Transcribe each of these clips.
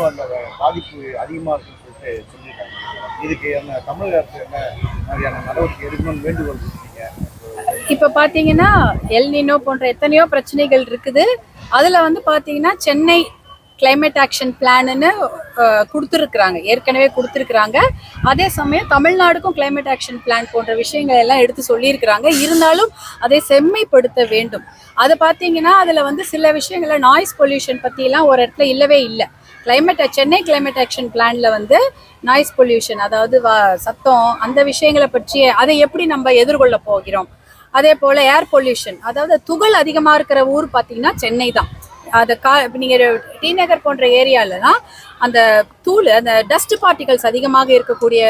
இன்னும் அந்த பாதிப்பு அதிகமாக இருக்குன்னு சொல்லியிருக்காங்க. இதுக்கு என்ன தமிழக அரசு என்ன மாதிரியான நடவடிக்கை எடுக்கணும்னு வேண்டுகோள் இருக்கீங்க? இப்போ பார்த்தீங்கன்னா எல் நினோ போன்ற எத்தனையோ பிரச்சனைகள் இருக்குது. அதில் வந்து பார்த்தீங்கன்னா சென்னை கிளைமேட் ஆக்ஷன் பிளான்னு கொடுத்துருக்குறாங்க, ஏற்கனவே கொடுத்துருக்குறாங்க. அதே சமயம் தமிழ்நாடுக்கும் கிளைமேட் ஆக்ஷன் பிளான் போன்ற விஷயங்கள் எல்லாம் எடுத்து சொல்லியிருக்கிறாங்க. இருந்தாலும் அதை செம்மைப்படுத்த வேண்டும். அதை பார்த்தீங்கன்னா அதில் வந்து சில விஷயங்கள நாய்ஸ் பொல்யூஷன் பற்றிலாம் ஒரு இடத்துல இல்லவே இல்லை. சென்னை கிளைமேட் ஆக்ஷன் பிளான்ல வந்து நாய்ஸ் பொல்யூஷன், அதாவது சத்தம், அந்த விஷயங்களை பற்றி அதை எப்படி நம்ம எதிர்கொள்ள போகிறோம். அதே போல் ஏர் பொல்யூஷன், அதாவது துகள் அதிகமாக இருக்கிற ஊர் பார்த்தீங்கன்னா சென்னை தான். அதை இப்போ நீங்கள் டி நகர் போன்ற ஏரியாலலாம் அந்த அந்த டஸ்ட் பார்ட்டிகல்ஸ் அதிகமாக இருக்கக்கூடிய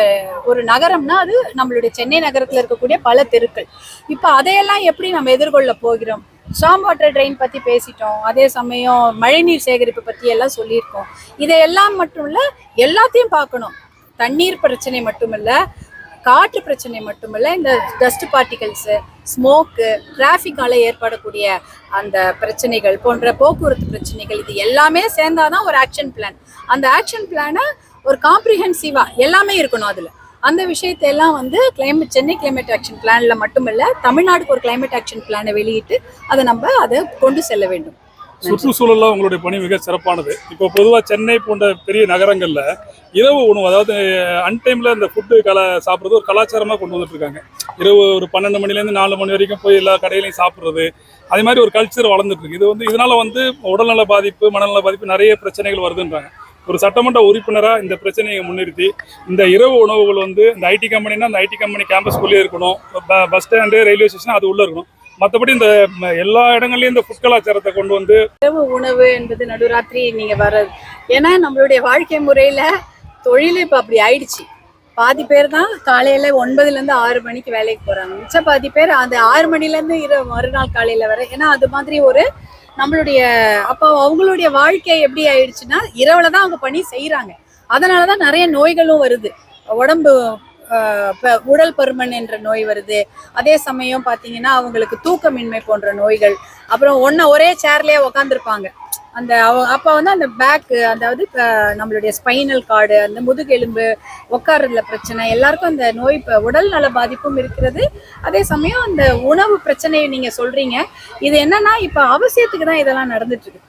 ஒரு நகரம்னா அது நம்மளுடைய சென்னை நகரத்தில் இருக்கக்கூடிய பல தெருக்கள். இப்போ அதையெல்லாம் எப்படி நம்ம எதிர்கொள்ள போகிறோம்? ஸ்டார்ம் வாட்டர் ட்ரெயின் பற்றி பேசிட்டோம். அதே சமயம் மழைநீர் சேகரிப்பு பற்றி எல்லாம் சொல்லியிருக்கோம். இதையெல்லாம் மட்டும் இல்லை, எல்லாத்தையும் பார்க்கணும். தண்ணீர் பிரச்சனை மட்டுமில்ல, காற்று பிரச்சனை மட்டுமில்ல, இந்த டஸ்ட் பார்ட்டிகல்ஸு, ஸ்மோக்கு, டிராஃபிக்கால ஏற்படக்கூடிய அந்த பிரச்சனைகள் போன்ற போக்குவரத்து பிரச்சனைகள், இது எல்லாமே சேர்ந்தாதான் ஒரு ஆக்ஷன் பிளான். அந்த ஆக்ஷன் பிளானை ஒரு காம்ப்ரிஹென்சிவாக எல்லாமே இருக்கணும். அதில் அந்த விஷயத்தை எல்லாம் வந்து சென்னை கிளைமேட் ஆக்ஷன் பிளான்ல மட்டுமில்ல, தமிழ்நாடுக்கு ஒரு கிளைமேட் ஆக்ஷன் பிளானை வெளியிட்டு அதை கொண்டு செல்ல வேண்டும். சுற்றுச்சூழலில் உங்களுடைய பணி மிக சிறப்பானது. இப்போ பொதுவாக சென்னை போன்ற பெரிய நகரங்களில் இரவு உணவு, அதாவது அன்டைமில் இந்த ஃபுட்டு சாப்பிட்றது ஒரு கலாச்சாரமாக கொண்டு வந்துட்டு இருக்காங்க. இரவு ஒரு 12 மணிலேருந்து 4 மணி வரைக்கும் போய் எல்லா கடையிலையும் சாப்பிட்றது, அதே மாதிரி ஒரு கல்ச்சர் வளர்ந்துட்டு இருக்கு. இதனால வந்து உடல்நல பாதிப்பு, மனநல பாதிப்பு, நிறைய பிரச்சனைகள் வருதுன்றாங்க. ஒரு சட்டமன்ற உறுப்பினராக இந்த பிரச்சனையை முன்னிறுத்தி இந்த இரவு உணவுகள் வந்து இந்த ஐடி கம்பெனினா அந்த ஐடி கம்பெனி கேம்பஸ்குள்ளேயே இருக்கணும், பஸ் ஸ்டாண்டு, ரயில்வே ஸ்டேஷன் அது உள்ளே இருக்கணும். மற்றபடி இந்த எல்லா இடங்கள்லயும் இந்த ஃபுட் கலாச்சாரத்தை கொண்டு வந்து இரவு உணவு என்பது நடுராத்திரி நீங்க வர்றது. ஏன்னா நம்மளுடைய வாழ்க்கை முறையில தொழில் இப்ப அப்படி ஆயிடுச்சு. பாதி பேர் தான் காலையில 9லேருந்து 6 மணிக்கு வேலைக்கு போறாங்க. மிச்ச பாதி பேர் அந்த 6 மணிலேருந்து மறுநாள் காலையில வர. ஏன்னா அது மாதிரி ஒரு நம்மளுடைய அப்போ அவங்களுடைய வாழ்க்கை எப்படி ஆயிடுச்சுன்னா இரவுல தான் அவங்க பணி செய்யறாங்க. அதனாலதான் நிறைய நோய்களும் வருது. உடம்பு உடல் பருமன் என்ற நோய் வருது. அதே சமயம் பார்த்தீங்கன்னா அவங்களுக்கு தூக்கமின்மை போன்ற நோய்கள். அப்புறம் ஒரே சேர்லயே உக்காந்துருப்பாங்க. அப்போ வந்து அந்த பேக்கு, அதாவது நம்மளுடைய ஸ்பைனல் கார்டு, அந்த முதுகெலும்பு, உட்காரதுல பிரச்சனை, எல்லாருக்கும் அந்த நோய் உடல் நல பாதிப்பும் இருக்கிறது. அதே சமயம் அந்த உணவு பிரச்சனையை நீங்க சொல்றீங்க. இது என்னன்னா இப்போ அவசியத்துக்கு தான் இதெல்லாம் நடந்துட்டு இருக்கு.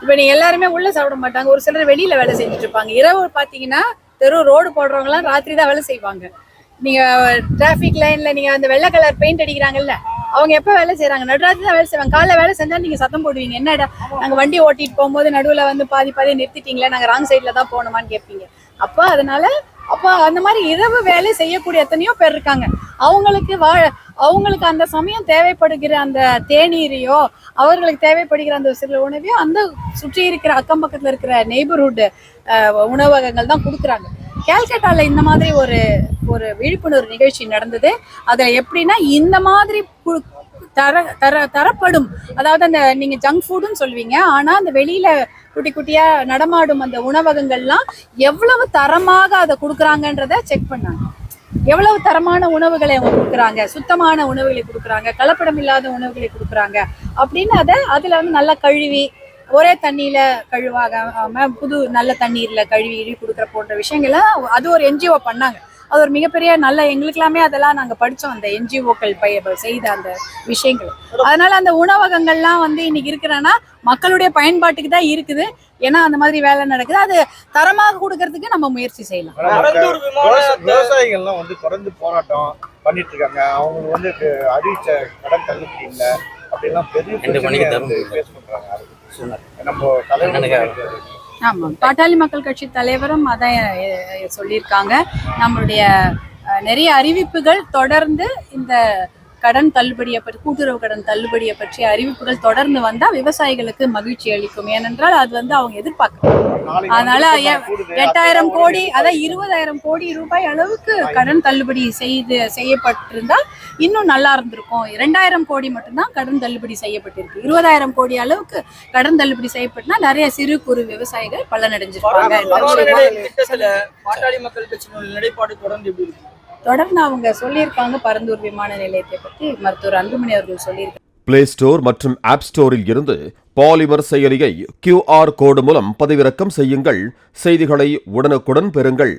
இப்போ நீங்க எல்லாருமே உள்ள சாப்பிட மாட்டாங்க, ஒரு சிலர் வெளியில வேலை செஞ்சுட்டு இருப்பாங்க. இரவு பார்த்தீங்கன்னா ரோடு போடுறவங்கலாம் ராத்திரி தான் வேலை செய்வாங்க. நீங்க டிராபிக் லைன்ல நீங்க அந்த வெள்ளை கலர் பெயிண்ட் அடிக்கிறாங்கல்ல, அவங்க எப்ப வேலை செய்யறாங்க? நடுராத்திரி தான் வேலை செய்வாங்க. காலைல வேலை செஞ்சா நீங்க சத்தம் போடுவீங்க, என்னடா நாங்க வண்டி ஓட்டிட்டு போகும்போது நடுவுல வந்து பாதி நிறுத்திட்டீங்களே, நாங்க ராங் சைட்ல தான் போகணுமான்னு கேட்பீங்க. அப்ப அந்த மாதிரி இரவு வேலை செய்யக்கூடிய எத்தனையோ பேர் இருக்காங்க. அவங்களுக்கு அந்த சமயம் தேவைப்படுகிற அந்த தேநீரையோ, அவர்களுக்கு தேவைப்படுகிற அந்த சில உணவையோ அந்த சுற்றி இருக்கிற அக்கம் பக்கத்துல இருக்கிற நெய்பர்ஹுட் உணவகங்கள் தான் கொடுக்குறாங்க. கேல்கட்டால இந்த மாதிரி ஒரு விழிப்புணர்வு நிகழ்ச்சி நடந்தது. அதை எப்படின்னா இந்த மாதிரி தரப்படும், அதாவது அந்த நீங்க ஜங்க் ஃபுட்னு சொல்லுவீங்க, ஆனா அந்த வெளியில குட்டி குட்டியா நடமாடும் அந்த உணவகங்கள்லாம் எவ்வளவு தரமாக அதை கொடுக்குறாங்கன்றத செக் பண்ணாங்க. எவ்வளவு தரமான உணவுகளை அவங்க கொடுக்குறாங்க, சுத்தமான உணவுகளை கொடுக்குறாங்க, கலப்படம் இல்லாத உணவுகளை கொடுக்குறாங்க அப்படின்னு அதுல வந்து நல்லா கழுவி ஒரே தண்ணியில கழுவாகாம புது நல்ல தண்ணீர்ல கழுவி கொடுக்குற போன்ற விஷயங்களை அது ஒரு என்ஜிஓ பண்ணாங்க. அது ஒரு மிகப்பெரிய நல்ல, எங்களுக்கு எல்லாமே அதெல்லாம் நாங்கள் படித்தோம், அந்த என்ஜிஓக்கள் செய்த அந்த விஷயங்கள். அதனால அந்த உணவகங்கள்லாம் வந்து இன்னைக்கு இருக்கிறன்னா மக்களுடைய பயன்பாட்டுக்கு தான் இருக்குது. ஏன்னா அந்த மாதிரி வேலை நடக்குது. அது தரமாக கொடுக்கறதுக்கு நம்ம முயற்சி செய்யலாம். விவசாயிகள்லாம் வந்து தொடர்ந்து போராட்டம் பண்ணிட்டு இருக்காங்க. அவங்க வந்து அறிவிச்ச கடன் தள்ளுபடி இல்லை அப்படிலாம் பெரிய பேச பண்றாங்க. நம்ம தலைவர் ஆமாம், பாட்டாளி மக்கள் கட்சி தலைவரும் அதான் சொல்லியிருக்காங்க. நம்மளுடைய நிறைய அறிவிப்புகள் தொடர்ந்து இந்த கடன் தள்ளுபடியை பற்றி, கூட்டுறவு கடன் தள்ளுபடியை பற்றிய அறிவிப்புகள் தொடர்ந்து வந்தால் விவசாயிகளுக்கு மகிழ்ச்சி அளிக்கும். ஏனென்றால் அது வந்து அவங்க எதிர்பார்க்கணும். அதனால 8,000 கோடி, அதாவது 20,000 கோடி ரூபாய் அளவுக்கு கடன் தள்ளுபடி செய்யப்பட்டிருந்தால் இன்னும் நல்லா இருந்திருக்கும். 2,000 கோடி மட்டும்தான் கடன் தள்ளுபடி செய்யப்பட்டிருக்கு. 20,000 கோடி அளவுக்கு கடன் தள்ளுபடி செய்யப்பட்டா நிறைய சிறு குறு விவசாயிகள் பலனடைஞ்சிருப்பாங்க. பாட்டாளி மக்கள் கட்சியினுடைய நிலைப்பாடு தொடர்ந்து எப்படி இருக்கு? தொடர்ந்து அவங்க சொல்லியிருக்காங்க. பரந்தூர் விமான நிலையத்தை பற்றி மருத்துவர் அன்புமணி அவர்கள் சொல்லியிருக்காங்க. பிளே ஸ்டோர் மற்றும் ஆப் ஸ்டோரில் இருந்து பாலிமர் செயலியை QR கோடு மூலம் பதிவிறக்கம் செய்யுங்கள். செய்திகளை உடனுக்குடன் பெறுங்கள்.